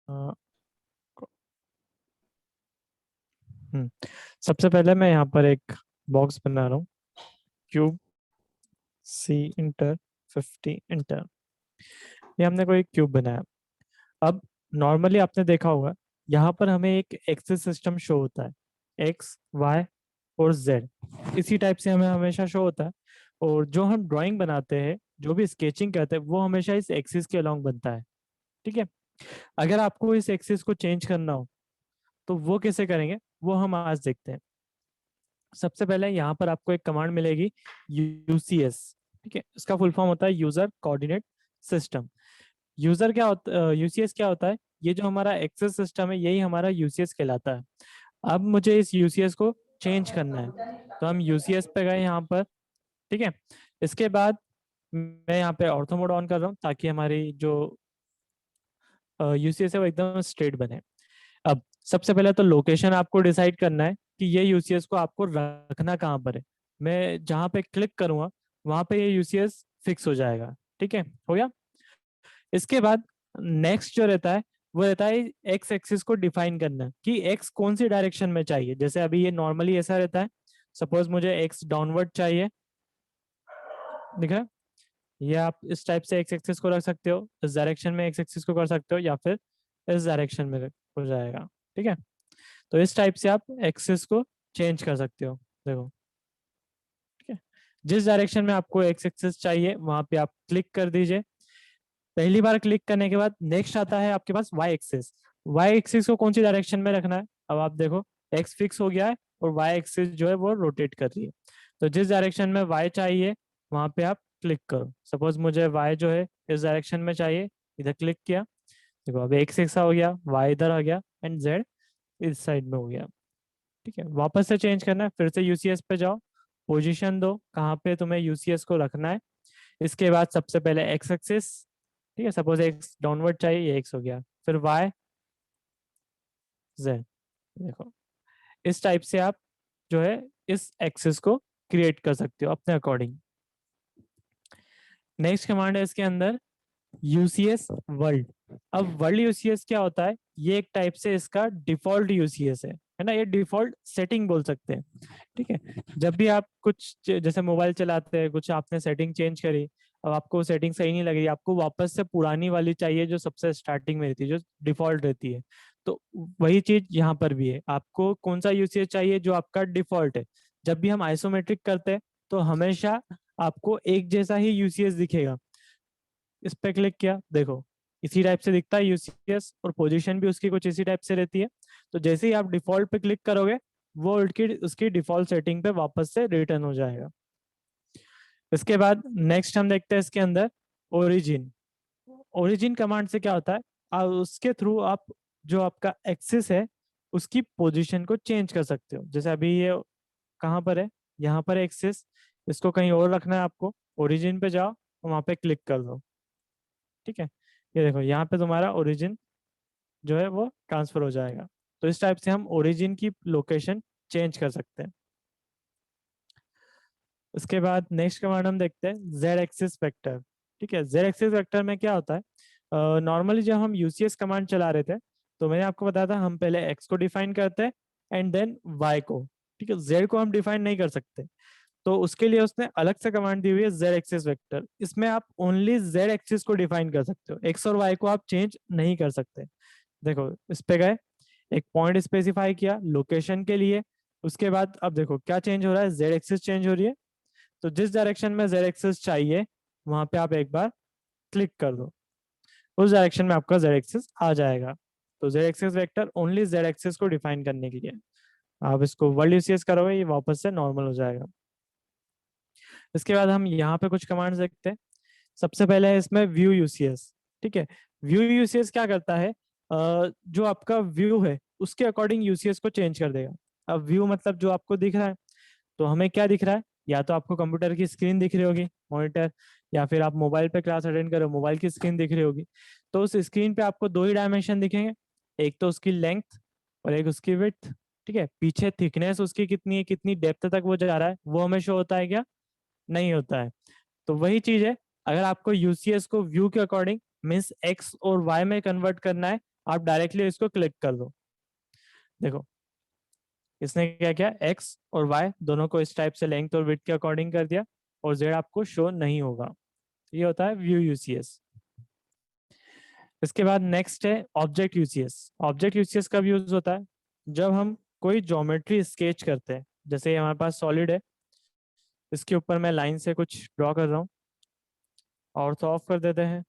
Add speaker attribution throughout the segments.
Speaker 1: अ, हम्म, सबसे पहले मैं यहाँ पर एक बॉक्स बना रहा हूँ। क्यूब सी इंटर 50 इंटर, ये हमने कोई क्यूब बनाया। अब नॉर्मली आपने देखा होगा यहाँ पर हमें एक एक्सिस सिस्टम शो होता है, एक्स वाई और जेड। इसी टाइप से हमें हमेशा शो होता है। और जो हम ड्राइंग बनाते हैं, जो भी स्केचिंग करते हैं, वो हमेशा इस एक्सिस के अलोंग बनता है। ठीक है। अगर आपको इस एक्सिस को चेंज करना हो तो वो कैसे करेंगे, वो हम आज देखते हैं। सबसे पहले यहाँ पर आपको एक कमांड मिलेगी, यूसीएस। ठीक है, इसका फुल फॉर्म होता है यूजर कोऑर्डिनेट सिस्टम। यूजर क्या होता यूसीएस क्या होता है, ये जो हमारा एक्सेस सिस्टम है यही हमारा यूसीएस कहलाता है। अब मुझे इस यूसीएस को चेंज करना है, तो हम यूसीएस पे गए यहाँ पर। ठीक है। इसके बाद मैं यहाँ पे ऑर्थो मोड ऑन कर रहा हूँ ताकि हमारी जो यूसीएस है वो एकदम स्ट्रेट बने। अब सबसे पहले तो लोकेशन आपको डिसाइड करना है कि ये यूसीएस को आपको रखना कहाँ पर है। मैं जहाँ पे क्लिक करूंगा वहां पे ये यूसीएस फिक्स हो जाएगा। ठीक है, हो गया। इसके बाद नेक्स्ट जो रहता है वो रहता है एक्स एक्सिस को डिफाइन करना कि एक्स कौन सी डायरेक्शन में चाहिए। जैसे अभी ये नॉर्मली ऐसा रहता है, सपोज मुझे एक्स डाउनवर्ड चाहिए, दिख रहा है? ये आप इस टाइप से एक्स एक्सिस को रख सकते हो, इस डायरेक्शन में एक्स एक्सिस को कर सकते हो, या फिर इस डायरेक्शन में हो जाएगा। ठीक है, तो इस टाइप से आप एक्सिस को चेंज कर सकते हो। देखो, ठीक है, जिस डायरेक्शन में आपको एक्स एक्सिस चाहिए वहां पे आप क्लिक कर दीजिए। पहली बार क्लिक करने के बाद नेक्स्ट आता है आपके पास वाई एक्सिस। वाई एक्सिस को कौन सी डायरेक्शन में रखना है, अब आप देखो, एक्स फिक्स हो गया है और वाई एक्सिस जो है वो रोटेट कर रही है। तो जिस डायरेक्शन में वाई चाहिए वहां पे आप क्लिक करो। सपोज मुझे वाई जो है इस डायरेक्शन में चाहिए, इधर क्लिक किया, देखो अब एक्स ऐसा हो गया, वाई इधर आ गया एंड जेड इस साइड में हो गया। ठीक है, वापस से चेंज करना है, फिर से यूसीएस पे जाओ, पोजीशन दो कहाँ पे तुम्हें यूसीएस को रखना है। इसके बाद सबसे पहले एक्स एक्सिस, ठीक है, सपोज एक्स डाउनवर्ड चाहिए, ये एक्स हो गया, फिर वाई जेड। देखो, इस टाइप से आप जो है इस एक्सिस को क्रिएट कर सकते हो अपने अकॉर्डिंग। नेक्स्ट कमांड है इसके अंदर, यूसीएस वर्ल्ड। अब वर्ल्ड यूसीएस क्या होता है, ये एक टाइप से इसका डिफॉल्ट यूसीएस है ना, ये डिफॉल्ट सेटिंग बोल सकते हैं। ठीक है, जब भी आप कुछ जैसे मोबाइल चलाते हैं, कुछ आपने सेटिंग चेंज करी, अब आपको सेटिंग सही नहीं लगी, आपको वापस से पुरानी वाली चाहिए जो सबसे स्टार्टिंग में रहती है, जो डिफॉल्ट रहती है। तो वही चीज यहाँ पर भी है, आपको कौन सा यूसीएस चाहिए जो आपका डिफॉल्ट है। जब भी हम आइसोमेट्रिक करते हैं तो हमेशा आपको एक जैसा ही यूसीएस दिखेगा। इस पे क्लिक किया, देखो इसी टाइप से दिखता है यूसीएस, और पोजीशन भी उसकी कुछ इसी टाइप से रहती है। तो जैसे ही आप डिफॉल्ट पे क्लिक करोगे वो उसकी डिफॉल्ट सेटिंग पे वापस से रिटर्न हो जाएगा। इसके बाद नेक्स्ट हम देखते हैं इसके अंदर ओरिजिन। ओरिजिन कमांड से क्या होता है, उसके थ्रू आप जो आपका एक्सिस है उसकी पोजीशन को चेंज कर सकते हो। जैसे अभी ये कहाँ पर है, यहाँ पर एक्सिस, इसको कहीं और रखना है आपको, ओरिजिन पे जाओ और वहां पे क्लिक कर दो। ठीक है, ये देखो यहाँ पे तुम्हारा ओरिजिन जो है वो ट्रांसफर हो जाएगा। तो इस टाइप से हम ओरिजिन की लोकेशन चेंज कर सकते हैं। उसके बाद नेक्स्ट कमांड हम देखते हैं जेड एक्सिस वेक्टर। ठीक है, जेड एक्सिस वेक्टर में क्या होता है, नॉर्मली जब हम यूसीएस कमांड चला रहे थे तो मैंने आपको बताया था हम पहले एक्स को डिफाइन करते हैं एंड देन वाई को। ठीक है, जेड को हम डिफाइन नहीं कर सकते, तो उसके लिए उसने अलग से कमांड दी हुई है जेड एक्सिस वेक्टर। इसमें आप ओनली जेड एक्सिस को डिफाइन कर सकते हो, एक्स और वाई को आप चेंज नहीं कर सकते। देखो इस पे गए, एक पॉइंट स्पेसिफाई किया लोकेशन के लिए, उसके बाद अब देखो क्या चेंज हो रहा है, जेड एक्सिस चेंज हो रही है। तो जिस डायरेक्शन में जेड एक्सिस चाहिए वहां पे आप एक बार क्लिक कर दो, उस डायरेक्शन में आपका जेड एक्सिस आ जाएगा। तो Z axis vector only Z axis को डिफाइन करने के लिए, आप इसको वर्ल्ड यूसीएस करोगे ये वापस से नॉर्मल हो जाएगा। इसके बाद हम यहाँ पे कुछ कमांड्स देखते हैं। सबसे पहले है इसमें व्यू यूसीएस। ठीक है, व्यू यूसीएस क्या करता है, जो आपका व्यू है उसके अकॉर्डिंग यूसीएस को चेंज कर देगा। अब व्यू मतलब जो आपको दिख रहा है, तो हमें क्या दिख रहा है, या तो आपको कंप्यूटर की स्क्रीन दिख रही होगी, मॉनिटर, या फिर आप मोबाइल पे क्लास अटेंड कर रहे हो, मोबाइल की स्क्रीन दिख रही होगी। तो उस स्क्रीन पे आपको दो ही डायमेंशन दिखेंगे, एक तो उसकी लेंथ और एक उसकी विड्थ। ठीक है, पीछे थिकनेस उसकी कितनी है, कितनी डेप्थ तक वो जा रहा है, वो हमें शो होता है क्या, नहीं होता है। तो वही चीज है, अगर आपको यूसीएस को व्यू के अकॉर्डिंग मीन्स एक्स और वाई में कन्वर्ट करना है, आप डायरेक्टली इसको क्लिक कर दो। देखो इसने क्या किया, एक्स और वाई दोनों को इस टाइप से लेंथ और विड्थ के अकॉर्डिंग कर दिया, और जेड आपको शो नहीं होगा। ये होता है व्यू यूसीएस। इसके बाद नेक्स्ट है ऑब्जेक्ट यूसीएस। ऑब्जेक्ट यूसीएस कब यूज होता है, जब हम कोई ज्योमेट्री स्केच करते हैं। जैसे हमारे पास सॉलिड है, इसके ऊपर मैं लाइन से कुछ ड्रॉ कर रहा हूँ, और तो ऑफ कर देते हैं।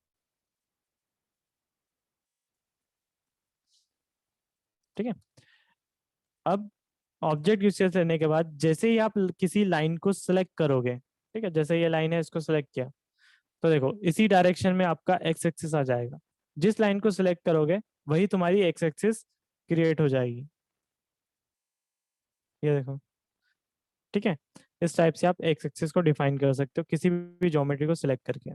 Speaker 1: ठीक है। अब ऑब्जेक्ट यूसेज लेने के बाद जैसे ही आप किसी लाइन को सिलेक्ट करोगे, ठीक है, जैसे ये लाइन है इसको सिलेक्ट किया, तो देखो इसी डायरेक्शन में आपका एक्स एक्सिस आ जाएगा। जिस लाइन को सिलेक्ट करोगे वही तुम्हारी एक्स एक्सिस क्रिएट हो जाएगी। ये देखो, ठीक है। इस टाइप से आप एक्स एक्सिस को डिफाइन कर सकते हो किसी भी ज्योमेट्री को सिलेक्ट करके।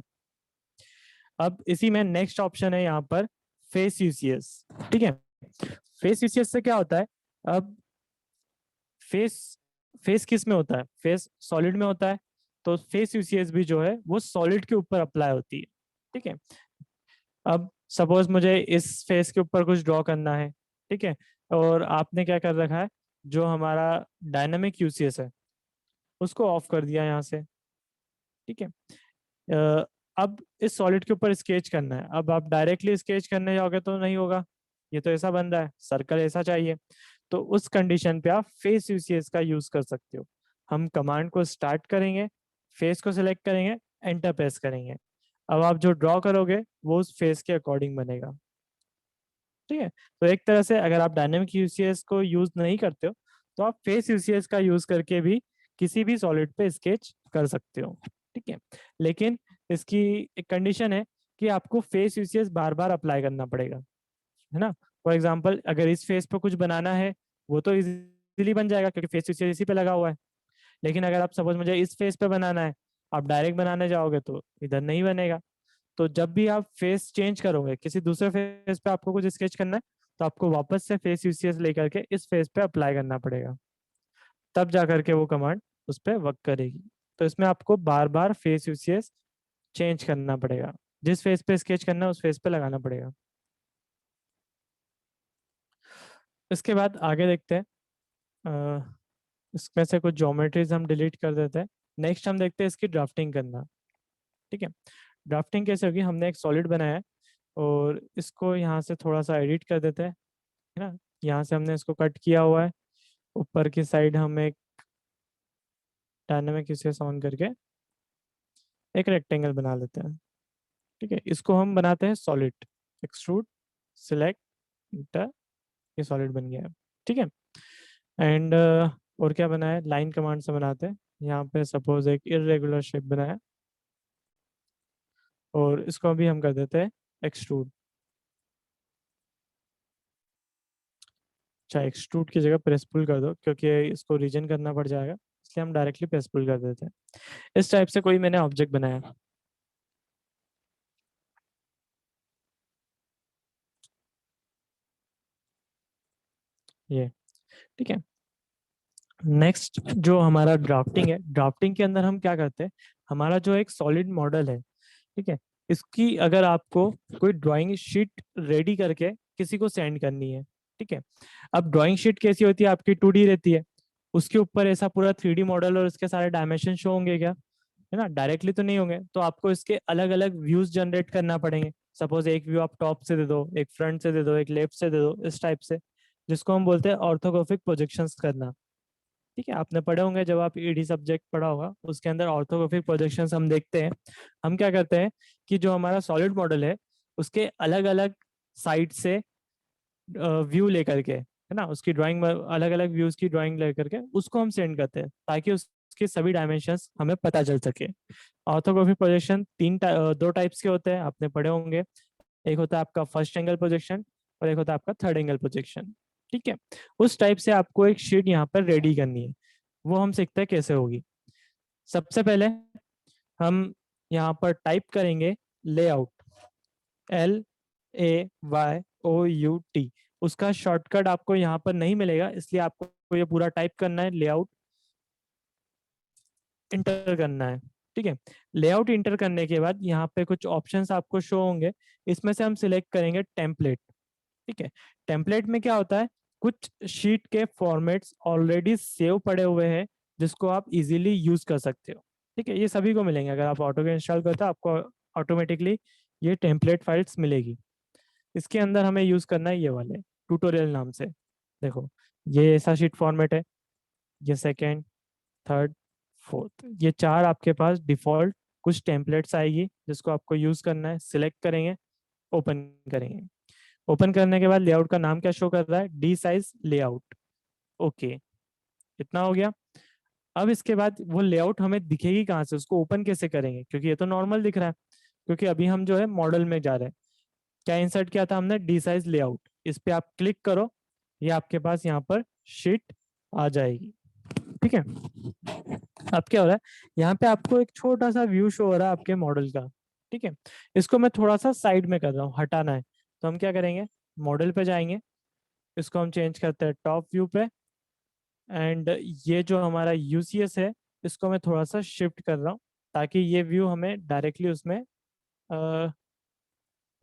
Speaker 1: अब इसी में नेक्स्ट ऑप्शन है यहाँ पर फेस यूसीएस। ठीक है, फेस यूसीएस से क्या होता है, अब फेस फेस किस में होता है, फेस सॉलिड में होता है, तो फेस यूसीएस भी जो है वो सॉलिड के ऊपर अप्लाई होती है। ठीक है। अब सपोज मुझे इस फेस के ऊपर कुछ ड्रॉ करना है, ठीक है, और आपने क्या कर रखा है, जो हमारा डायनामिक यूसीएस है उसको ऑफ कर दिया यहाँ से। ठीक है। अब इस सॉलिड के ऊपर स्केच करना है, अब आप डायरेक्टली स्केच करने जाओगे तो नहीं होगा, ये तो ऐसा बन रहा है, सर्कल ऐसा चाहिए। तो उस कंडीशन पे आप फेस यूसीएस का यूज कर सकते हो। हम कमांड को स्टार्ट करेंगे, फेस को सिलेक्ट करेंगे, एंटर प्रेस करेंगे। अब आप जो ड्रॉ करोगे वो उस फेस के अकॉर्डिंग बनेगा। ठीक है। तो एक तरह से अगर आप डायनेमिक यूसीएस को यूज नहीं करते हो, तो आप फेस यूसीएस का यूज करके भी किसी भी सॉलिड पे स्केच कर सकते हो। ठीक है। लेकिन इसकी एक कंडीशन है कि आपको फेस यूसीएस बार बार अप्लाई करना पड़ेगा, है ना। फॉर एग्जाम्पल अगर इस फेस पे कुछ बनाना है, वो तो इजीली बन जाएगा क्योंकि फेस यूसीएस इसी पे लगा हुआ है। लेकिन अगर आप सपोज मुझे इस फेस पे बनाना है, आप डायरेक्ट बनाने जाओगे तो इधर नहीं बनेगा। तो जब भी आप फेस चेंज करोगे, किसी दूसरे फेस पे आपको कुछ स्केच करना है, तो आपको वापस से फेस यूसीएस लेकर के इस फेस पे अप्लाई करना पड़ेगा, तब जा करके वो कमांड उस पर वर्क करेगी। तो इसमें आपको बार बार फेस यूसीएस चेंज करना पड़ेगा, जिस फेस पे स्केच करना है उस फेस पे लगाना पड़ेगा। इसके बाद आगे देखते हैं, इसमें से कुछ ज्योमेट्रीज हम डिलीट कर देते हैं। नेक्स्ट हम देखते हैं इसकी ड्राफ्टिंग करना। ठीक है। ड्राफ्टिंग कैसे होगी, हमने एक सॉलिड बनाया है और इसको यहाँ से थोड़ा सा एडिट कर देते हैं, है ना। यहाँ से हमने इसको कट किया हुआ है, ऊपर की साइड हम एक डायनामिक इसे ऑन करके एक रेक्टेंगल बना लेते हैं। ठीक है, इसको हम बनाते हैं सॉलिड, एक्सट्रूड, सिलेक्ट, इंटर, ये सॉलिड बन गया है। ठीक है। एंड और क्या बनाया है, लाइन कमांड से बनाते हैं। यहाँ पे सपोज एक इरेगुलर शेप बनाया, और इसको भी हम कर देते हैं एक्सट्रूड। अच्छा, एक्सट्रूड की जगह प्रेस पुल कर दो क्योंकि इसको रीजन करना पड़ जाएगा, इसलिए हम डायरेक्टली प्रेस पुल कर देते हैं। इस टाइप से कोई मैंने ऑब्जेक्ट बनाया, ये। ठीक है। नेक्स्ट जो हमारा ड्राफ्टिंग है, ड्राफ्टिंग के अंदर हम क्या करते हैं, हमारा जो एक सॉलिड मॉडल है, ठीक है, इसकी अगर आपको कोई ड्राइंग शीट रेडी करके किसी को सेंड करनी है। ठीक है। अब ड्राइंग शीट कैसी होती है, आपकी 2D रहती है, उसके ऊपर ऐसा पूरा 3D मॉडल और इसके सारे डायमेंशन शो होंगे क्या, है ना, डायरेक्टली तो नहीं होंगे। तो आपको इसके अलग अलग व्यूज जनरेट करना पड़ेंगे। सपोज एक व्यू आप टॉप से दे दो, एक फ्रंट से दे दो, एक लेफ्ट से दे दो, इस टाइप से, जिसको हम बोलते हैं ऑर्थोग्राफिक प्रोजेक्शंस करना। ठीक है, आपने पढ़े होंगे जब आप ईडी सब्जेक्ट पढ़ा होगा, उसके अंदर ऑर्थोग्राफिक प्रोजेक्शंस हम देखते हैं। हम क्या करते हैं कि जो हमारा सॉलिड मॉडल है उसके अलग अलग साइड से व्यू लेकर के, है ना, उसकी ड्राइंग, अलग अलग व्यूज की ड्राइंग लेकर के उसको हम सेंड करते हैं, ताकि उसके सभी डायमेंशंस हमें पता चल सके। ऑर्थोग्राफिक प्रोजेक्शन दो टाइप्स के होते हैं, आपने पढ़े होंगे। एक होता है आपका फर्स्ट एंगल प्रोजेक्शन, और एक होता है आपका थर्ड एंगल प्रोजेक्शन। ठीक है। उस टाइप से आपको एक शीट यहाँ पर रेडी करनी है, वो हम सीखते हैं कैसे होगी। सबसे पहले हम यहाँ पर टाइप करेंगे लेआउट, LAYOUT। उसका शॉर्टकट आपको यहाँ पर नहीं मिलेगा, इसलिए आपको ये पूरा टाइप करना है, लेआउट इंटर करना है। ठीक है। लेआउट इंटर करने के बाद यहाँ पे कुछ ऑप्शंस आपको शो होंगे, इसमें से हम सिलेक्ट करेंगे टेम्पलेट। ठीक है। टेम्पलेट में क्या होता है, कुछ शीट के फॉर्मेट्स ऑलरेडी सेव पड़े हुए हैं जिसको आप इजीली यूज कर सकते हो। ठीक है, ये सभी को मिलेंगे, अगर आप ऑटो के इंस्टॉल करते हो आपको ऑटोमेटिकली ये टेम्पलेट फाइल्स मिलेगी। इसके अंदर हमें यूज करना है ये वाले ट्यूटोरियल नाम से। देखो, ये ऐसा शीट फॉर्मेट है, ये सेकेंड, थर्ड, फोर्थ, ये चार आपके पास डिफॉल्ट कुछ टेम्पलेट्स आएगी जिसको आपको यूज करना है। सिलेक्ट करेंगे, ओपन करेंगे। ओपन करने के बाद लेआउट का नाम क्या शो कर रहा है, डी साइज लेआउट। ओके, इतना हो गया। अब इसके बाद वो लेआउट हमें दिखेगी कहाँ से, उसको ओपन कैसे करेंगे, क्योंकि ये तो नॉर्मल दिख रहा है, क्योंकि अभी हम जो है मॉडल में जा रहे हैं। क्या इंसर्ट किया था हमने, डी साइज लेआउट। इस पे आप क्लिक करो, ये आपके पास यहाँ पर शीट आ जाएगी। ठीक है, अब क्या हो रहा है, यहाँ पे आपको एक छोटा सा व्यू शो हो रहा है आपके मॉडल का। ठीक है, इसको मैं थोड़ा सा साइड में कर रहा हूँ, हटाना है। तो हम क्या करेंगे, मॉडल पे जाएंगे, इसको हम चेंज करते हैं टॉप व्यू पे। एंड ये जो हमारा यूसीएस है, इसको मैं थोड़ा सा शिफ्ट कर रहा हूँ ताकि ये व्यू हमें डायरेक्टली उसमें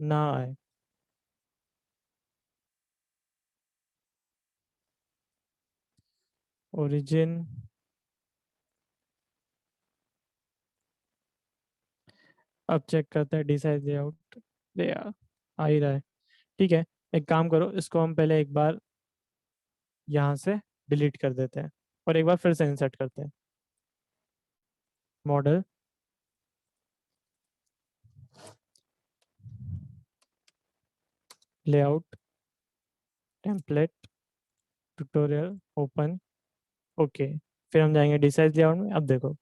Speaker 1: ना आए। ओरिजिन, अब चेक करते हैं डिसाइड लेआउट। आ ही रहा है। ठीक है, एक काम करो, इसको हम पहले एक बार यहाँ से डिलीट कर देते हैं और एक बार फिर से इंसर्ट करते हैं। Model, layout, template, tutorial, open. Okay, फिर हम जाएंगे डिसाइज लेआउट में। अब देखो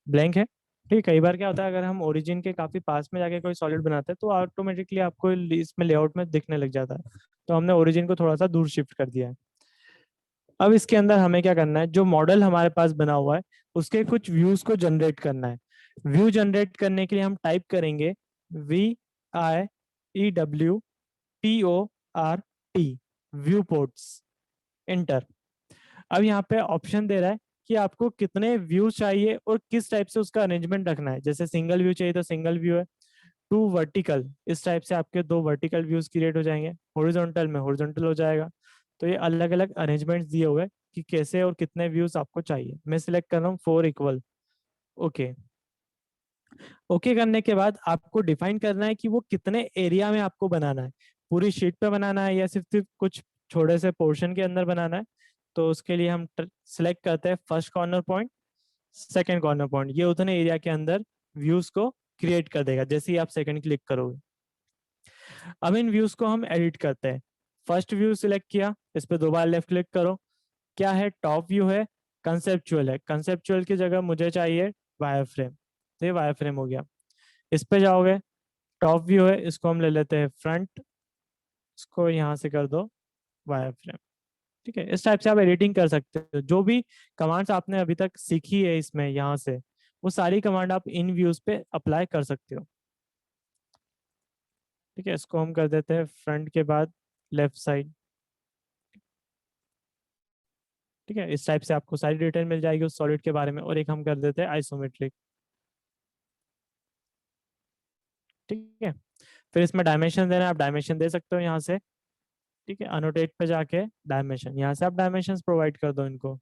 Speaker 1: ब्लैंक है। ठीक है, कई बार क्या होता है, अगर हम ओरिजिन के काफी पास में जाके कोई सॉलिड बनाते हैं तो ऑटोमेटिकली आपको इसमें लेआउट में दिखने लग जाता है। तो हमने ओरिजिन को थोड़ा सा दूर शिफ्ट कर दिया है। अब इसके अंदर हमें क्या करना है, जो मॉडल हमारे पास बना हुआ है उसके कुछ व्यूज को जनरेट करना है। व्यू जनरेट करने के लिए हम टाइप करेंगे VIEWPORT, व्यू पोर्ट्स, इंटर। अब यहाँ पे ऑप्शन दे रहा है कि आपको कितने व्यूज चाहिए और किस टाइप से उसका अरेंजमेंट रखना है। जैसे सिंगल व्यू चाहिए तो सिंगल व्यू है, टू वर्टिकल, इस टाइप से आपके दो वर्टिकल व्यूज क्रिएट हो जाएंगे, हॉरिजॉन्टल में हॉरिजॉन्टल हो जाएगा। तो ये अलग अलग अरेंजमेंट्स दिए हुए हैं कि कैसे और कितने व्यूज आपको चाहिए। मैं सिलेक्ट कर रहा हूँ 4 इक्वल। ओके, ओके करने के बाद आपको डिफाइन करना है कि वो कितने एरिया में आपको बनाना है, पूरी शीट पे बनाना है या सिर्फ सिर्फ कुछ छोटे से पोर्शन के अंदर बनाना है। तो उसके लिए हम सिलेक्ट करते हैं first corner point, second corner point, ये उतने एरिया के अंदर व्यूज को क्रिएट कर देगा जैसे ही आप सेकंड क्लिक करोगे। अब इन व्यूज को हम एडिट करते हैं। फर्स्ट व्यू सिलेक्ट किया, इस पे दो बार लेफ्ट क्लिक करो। क्या है, टॉप व्यू है, कंसेप्चुअल है। कंसेप्चुअल की जगह मुझे चाहिए वायर फ्रेम, तो ये वायर फ्रेम हो गया। इस पे जाओगे, टॉप व्यू है, इसको हम ले लेते हैं फ्रंट, इसको यहाँ से कर दो वायर फ्रेम। ठीक है, इस टाइप से आप एडिटिंग कर सकते हो। जो भी कमांड्स आपने अभी तक सीखी है इसमें यहाँ से, वो सारी कमांड आप इन व्यूज पे अप्लाई कर सकते हो। ठीक है, इसको हम कर देते हैं फ्रंट के बाद लेफ्ट साइड। ठीक है, इस टाइप से आपको सारी डिटेल मिल जाएगी उस सॉलिड के बारे में। और एक हम कर देते हैं आइसोमेट्रिक। ठीक है, फिर इसमें डायमेंशन देना है, आप डायमेंशन दे सकते हो यहाँ से। ठीक है, अनोटेट पे जाके डायमेंशन, यहाँ से आप डायमेंशन प्रोवाइड कर दो इनको।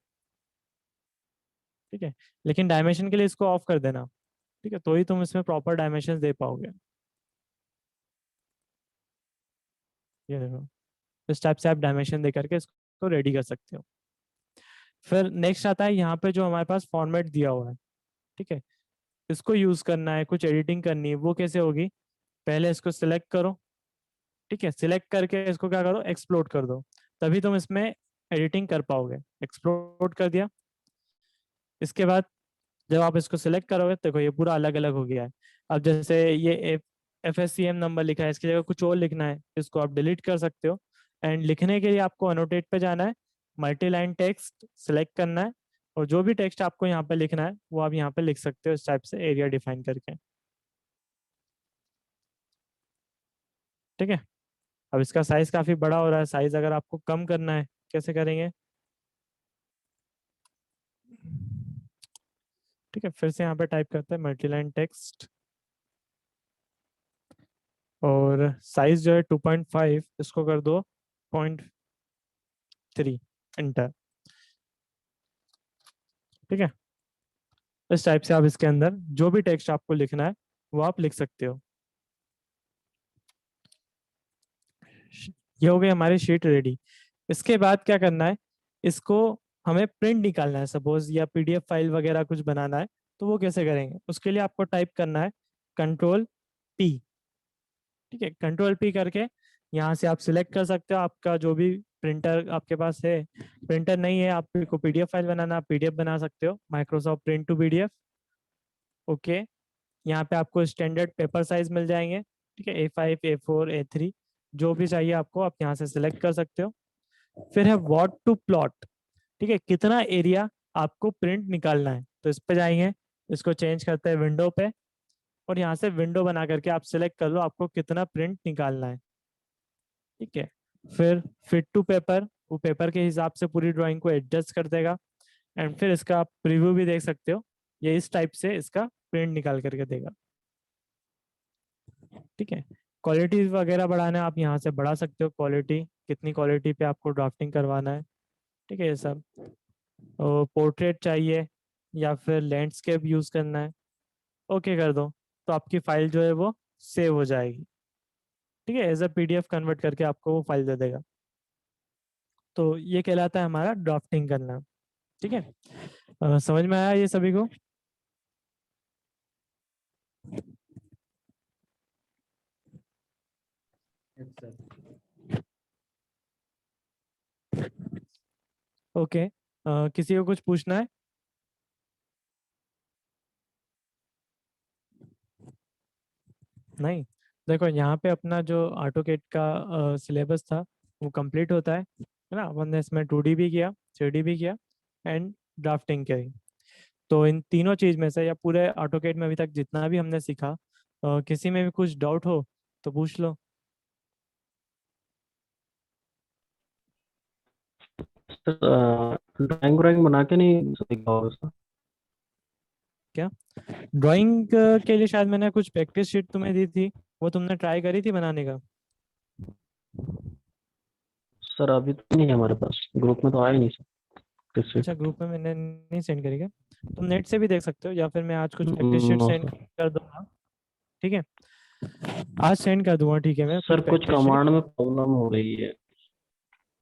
Speaker 1: ठीक है, लेकिन डायमेंशन के लिए इसको ऑफ कर देना। ठीक है, तो ही तुम इसमें प्रॉपर डायमेंशन दे पाओगे। ये देखो, इस टाइप से आप डायमेंशन दे करके इसको रेडी कर सकते हो। फिर नेक्स्ट आता है यहाँ पे जो हमारे पास फॉर्मेट दिया हुआ है। ठीक है, इसको यूज करना है, कुछ एडिटिंग करनी है, वो कैसे होगी, पहले इसको सिलेक्ट करो। ठीक है, सिलेक्ट करके इसको क्या करो, एक्सप्लोड कर दो, तभी तुम इसमें एडिटिंग कर पाओगे। एक्सप्लोड कर दिया। इसके बाद जब आप इसको सिलेक्ट करोगे तो देखो ये पूरा अलग अलग हो गया है। अब जैसे ये FSCM नंबर लिखा है, इसकी जगह कुछ और लिखना है, इसको आप डिलीट कर सकते हो। एंड लिखने के लिए आपको अनोटेट पे जाना है, मल्टी लाइन टेक्स्ट सिलेक्ट करना है, और जो भी टेक्स्ट आपको यहाँ पे लिखना है वो आप यहाँ पे लिख सकते हो इस टाइप से एरिया डिफाइन करके। ठीक है, अब इसका साइज काफी बड़ा हो रहा है, साइज अगर आपको कम करना है कैसे करेंगे। ठीक है, फिर से यहाँ पे टाइप करते हैं मल्टी लाइन टेक्स्ट, और साइज जो है 2.5, इसको कर दो 8.3 इंटर। ठीक है, इस टाइप से आप इसके अंदर जो भी टेक्स्ट आपको लिखना है वो आप लिख सकते हो। ये हो गई हमारी शीट रेडी। इसके बाद क्या करना है, इसको हमें प्रिंट निकालना है सपोज, या पीडीएफ फाइल वगैरह कुछ बनाना है। तो वो कैसे करेंगे, उसके लिए आपको टाइप करना है Ctrl+P। ठीक है, Ctrl+P करके यहाँ से आप सिलेक्ट कर सकते हो आपका जो भी प्रिंटर आपके पास है। प्रिंटर नहीं है आपको पीडीएफ फाइल बनाना, आप पीडीएफ बना सकते हो, Microsoft print to PDF. Okay, यहाँ पे आपको स्टैंडर्ड पेपर साइज मिल जाएंगे। ठीक है, A5, A4, A3 जो भी चाहिए आपको आप यहाँ से सिलेक्ट कर सकते हो। फिर है व्हाट टू प्लॉट। ठीक है, कितना एरिया आपको प्रिंट निकालना है, तो इस पे जाएंगे, इसको चेंज करते हैं विंडो पे, और यहाँ से विंडो बना करके आप सिलेक्ट कर लो आपको कितना प्रिंट निकालना है। ठीक है, फिर फिट टू पेपर, वो पेपर के हिसाब से पूरी ड्राइंग को एडजस्ट कर देगा। एंड फिर इसका आप प्रीव्यू भी देख सकते हो, ये इस टाइप से इसका प्रिंट निकाल करके देगा। ठीक है, क्वालिटी वगैरह बढ़ाना है आप यहाँ से बढ़ा सकते हो, क्वालिटी कितनी क्वालिटी पे आपको ड्राफ्टिंग करवाना है। ठीक है, ये सब। पोर्ट्रेट चाहिए या फिर लैंडस्केप यूज करना है, ओके कर दो, तो आपकी फाइल जो है वो सेव हो जाएगी। ठीक है, एज अ पीडीएफ कन्वर्ट करके आपको वो फाइल दे देगा। तो ये कहलाता है हमारा ड्राफ्टिंग करना। ठीक है, समझ में आया ये सभी को? ओके, किसी को कुछ पूछना है? नहीं, देखो यहाँ पे अपना जो ऑटोकेड का सिलेबस था वो कंप्लीट होता है ना। अपन ने इसमें 2D भी किया, 3D भी किया, एंड ड्राफ्टिंग करी। तो इन तीनों चीज में से या पूरे ऑटोकेड में अभी तक जितना भी हमने सीखा, किसी में भी कुछ डाउट हो तो पूछ लो।
Speaker 2: ड्राइंग व्राइंग बना के नहीं सीखा होगा सर?
Speaker 1: क्या, ड्राइंग के लिए शायद मैंने कुछ प्रैक्टिस शीट तुम्हें दी थी, वो तुमने ट्राई करी थी बनाने का?
Speaker 2: सर अभी तो नहीं है हमारे पास, ग्रुप में तो आया नहीं सर किसी।
Speaker 1: अच्छा, ग्रुप में मैंने नहीं सेंड करी क्या? तुम नेट से भी देख सकते हो, या फिर मैं आज कुछ practice sheet
Speaker 2: no
Speaker 1: send
Speaker 2: sir.
Speaker 1: कर दूंगा। ठीक है, आज सेंड कर दूंगा। ठीक है, मैं कुछ
Speaker 2: सर कुछ
Speaker 1: प्रैक्टिस शीट।
Speaker 2: कमांड में प्रॉब्लम हो रही है।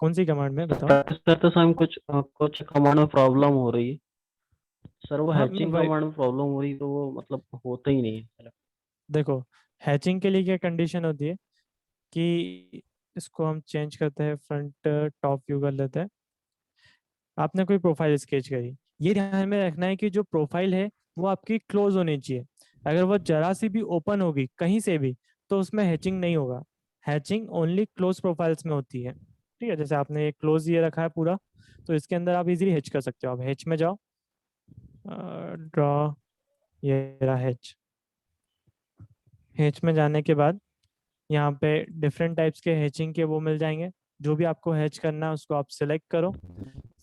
Speaker 1: कौन सी कमांड में बताओ?
Speaker 2: प्रैक्टिस करते समय कुछ कुछ कमांड में प्रॉब्लम हो रही है। सर वो
Speaker 1: हाँ, मैं
Speaker 2: हैचिंग
Speaker 1: वही,
Speaker 2: कमांड में प्रॉब्लम हो रही है, तो वो मतलब होता ही नहीं है।
Speaker 1: देखो हैचिंग के लिए क्या कंडीशन होती है कि इसको हम चेंज करते हैं, फ्रंट टॉप व्यू कर लेते हैं। आपने कोई प्रोफाइल स्केच करी, ये ध्यान में रखना है कि जो प्रोफाइल है वो आपकी क्लोज होनी चाहिए। अगर वो जरा सी भी ओपन होगी कहीं से भी तो उसमें हैचिंग नहीं होगा। हैचिंग ओनली क्लोज प्रोफाइल्स में होती है। ठीक है, जैसे आपने ये क्लोज ये रखा है पूरा, तो इसके अंदर आप इजीली हैच कर सकते हो। आप हैच में जाओ, ड्रॉ, ये रहा हैच। हैच में जाने के बाद यहाँ पे डिफरेंट टाइप्स के हैचिंग के वो मिल जाएंगे। जो भी आपको हैच करना है उसको आप सिलेक्ट करो।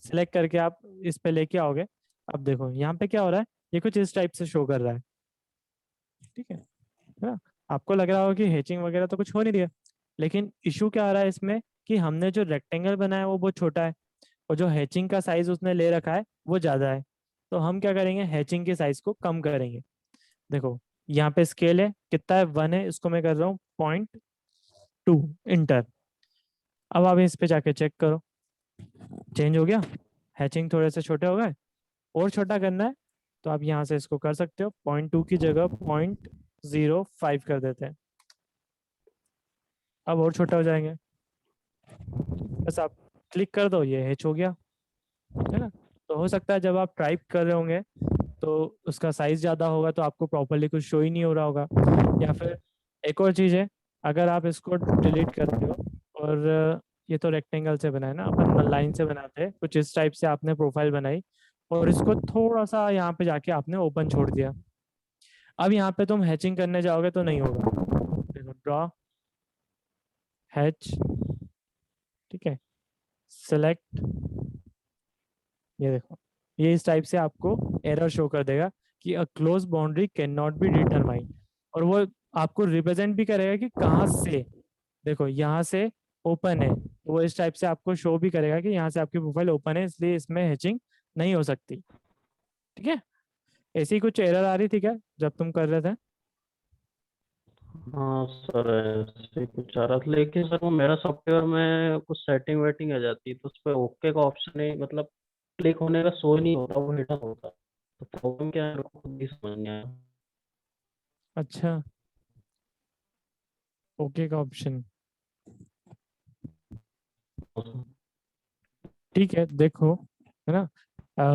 Speaker 1: सिलेक्ट करके आप इस पे लेके आओगे। अब देखो यहाँ पे क्या हो रहा है, ये कुछ इस टाइप से शो कर रहा है। ठीक है ना? आपको लग रहा होगा कि हैचिंग वगैरह तो कुछ हो नहीं रही है, लेकिन इशू क्या आ रहा है इसमें कि हमने जो रेक्टेंगल बनाया है वो बहुत छोटा है, और जो हैचिंग का साइज उसने ले रखा है वो ज़्यादा है। तो हम क्या करेंगे, हैचिंग के साइज को कम करेंगे। देखो यहाँ पे स्केल है कितना है, 1 है, इसको मैं कर रहा हूँ 0.2 इंटर। अब आप इस पे जाके चेक करो, चेंज हो गया, हैचिंग थोड़े से छोटे हो गए। और छोटा करना है तो आप यहाँ से इसको कर सकते हो, 0.2 की जगह 0.05 कर देते हैं। अब और छोटा हो जाएंगे, बस आप क्लिक कर दो, ये हैच हो गया। है ना? तो हो सकता है जब आप टाइप कर रहे होंगे तो उसका साइज ज़्यादा होगा तो आपको प्रॉपरली कुछ शो ही नहीं हो रहा होगा। या फिर एक और चीज़ है, अगर आप इसको डिलीट करते हो, और ये तो रेक्टेंगल से बना है ना, अपन लाइन से बनाते हैं कुछ इस टाइप से, आपने प्रोफाइल बनाई और इसको थोड़ा सा यहाँ पे जाके आपने ओपन छोड़ दिया। अब यहाँ पे तुम हैचिंग करने जाओगे तो नहीं होगा। देखो, ड्रॉ, हैच, ठीक है, सेलेक्ट, ये देखो, ये इस टाइप से आपको एरर शो कर देगा कि a close boundary can not be determined. और वो आपको रिप्रेजेंट भी करेगा कि कहाँ से। देखो यहाँ से ओपन है, तो वो इस टाइप से आपको शो भी करेगा कि यहाँ से आपकी प्रोफाइल ओपन है, इसलिए इसमें हैचिंग नहीं हो सकती। ठीक है, ऐसी कुछ एरर आ रही थी क्या जब तुम कर रहे थे?
Speaker 2: हाँ सर, ऐसे कुछ आ रहा था, लेकिन सर वो मेरा सॉफ्टवेयर में कुछ सेटिंग वेटिंग आ जाती है, तो उस पर ओके का ऑप्शन नहीं, मतलब क्लिक होने का शो नहीं होता, वो हिडन होता है। तो प्रॉब्लम क्या है मेरे को खुद ही समझ नहीं आया।
Speaker 1: अच्छा, ओके का ऑप्शन। ठीक है, देखो, है ना,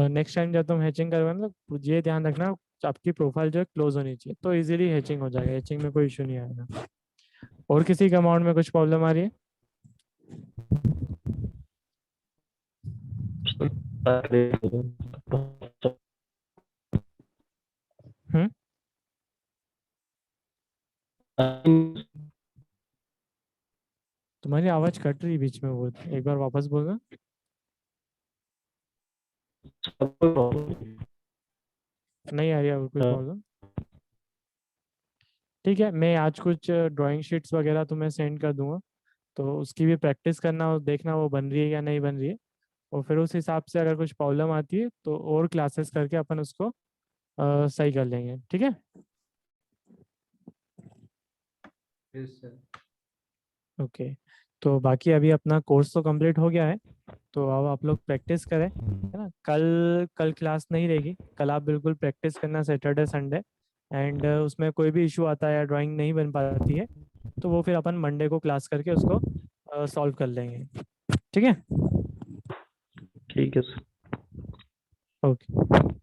Speaker 1: नेक्स्ट टाइम जब तुम हैचिंग करोगे ना तो ये ध्यान रखना, आपकी प्रोफाइल जो है क्लोज होनी चाहिए, तो इजीली हैचिंग हो जाएगा, हैचिंग में कोई इशू नहीं आएगा। और किसी के अमाउंट में कुछ प्रॉब्लम आ रही है? हम्म, तुम्हारी आवाज कट रही है बीच में, वो एक बार वापस बोलना। नहीं आ रही है और कोई प्रॉब्लम? ठीक है, मैं आज कुछ ड्राइंग शीट्स वगैरह तुम्हें सेंड कर दूंगा, तो उसकी भी प्रैक्टिस करना और देखना वो बन रही है या नहीं बन रही है। और फिर उस हिसाब से अगर कुछ प्रॉब्लम आती है तो और क्लासेस करके अपन उसको सही कर लेंगे। ठीक है,
Speaker 3: यस सर।
Speaker 1: ओके। तो बाकी अभी अपना कोर्स तो कंप्लीट हो गया है, तो अब आप लोग प्रैक्टिस करें, है ना। कल कल क्लास नहीं रहेगी, कल आप बिल्कुल प्रैक्टिस करना सैटरडे संडे। एंड उसमें कोई भी इशू आता है या ड्राइंग नहीं बन पाती है तो वो फिर अपन मंडे को क्लास करके उसको सॉल्व कर लेंगे। ठीक है,
Speaker 2: ठीक है सर।
Speaker 1: ओके।